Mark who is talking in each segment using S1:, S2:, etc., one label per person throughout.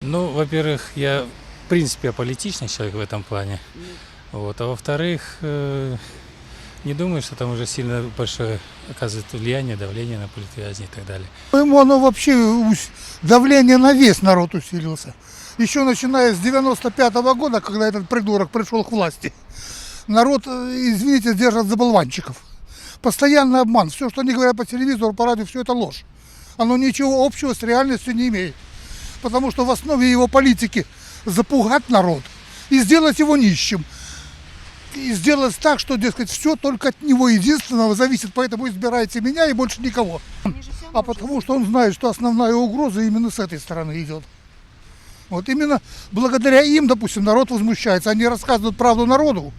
S1: Ну, во-первых, я в принципе аполитичный человек в этом плане. Вот. А во-вторых, не думаю, что там уже сильно большое оказывает влияние, давление на политвязни и так далее.
S2: Ему оно вообще давление на весь народ усилился. Еще начиная с 95-го года, когда этот придурок пришел к власти, народ, извините, держат за болванчиков. Постоянный обман. Все, что они говорят по телевизору, по радио, все это ложь. Оно ничего общего с реальностью не имеет. Потому что в основе его политики запугать народ и сделать его нищим. И сделать так, что, дескать, все только от него единственного зависит, поэтому избирайте меня и больше никого. А потому что он знает, что основная угроза именно с этой стороны идет. Вот именно благодаря им, допустим, народ возмущается. Они рассказывают правду народу.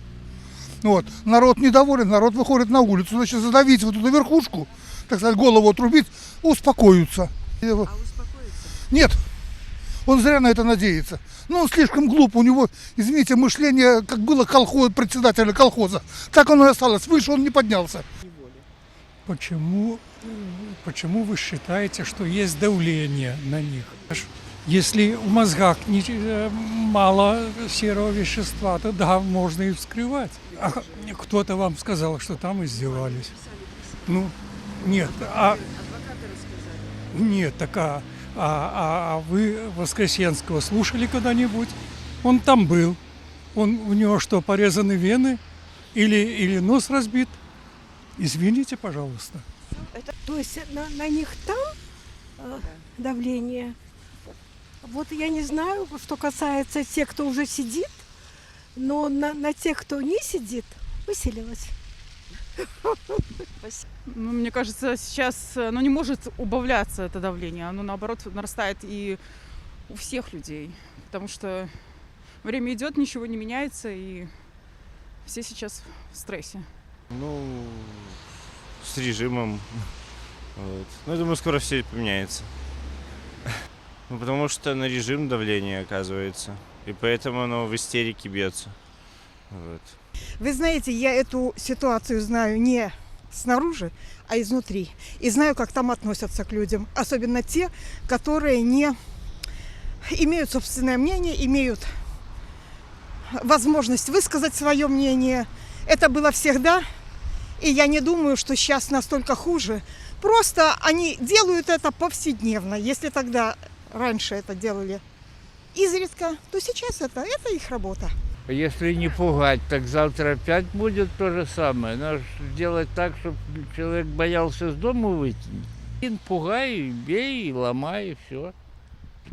S2: Вот. Народ недоволен, народ выходит на улицу. Значит, задавить вот эту верхушку, так сказать, голову отрубить, успокоятся.
S3: А успокоиться?
S2: Нет, он зря на это надеется. Но он слишком глуп, у него, извините, мышление, как было председателя колхоза, так оно и осталось, выше он не поднялся.
S4: Почему вы считаете, что есть давление на них? Если в мозгах мало серого вещества, то да, можно и вскрывать. А кто-то вам сказал, что там издевались. Ну, нет. Нет, а вы Воскресенского слушали когда-нибудь? Он там был. У него что, порезаны вены? Или нос разбит? Извините, пожалуйста.
S3: То есть на них там давление? Вот я не знаю, что касается тех, кто уже сидит, но на тех, кто не сидит, усилилось.
S5: Ну, мне кажется, сейчас оно не может убавляться, это давление. Оно, наоборот, нарастает и у всех людей. Потому что время идет, ничего не меняется, и все сейчас в стрессе.
S6: Ну, с режимом. Вот. Ну, я думаю, скоро все поменяется. Ну, потому что на режим давление оказывается. И поэтому оно в истерике бьется. Вот.
S7: Вы знаете, я эту ситуацию знаю не снаружи, а изнутри. И знаю, как там относятся к людям. Особенно те, которые не имеют собственное мнение, имеют возможность высказать свое мнение. Это было всегда. И я не думаю, что сейчас настолько хуже. Просто они делают это повседневно. Если тогда раньше это делали изредка, то сейчас это их работа.
S8: Если не пугать, так завтра опять будет то же самое. Надо сделать так, чтобы человек боялся с дома выйти. Пугай, бей, ломай, и все.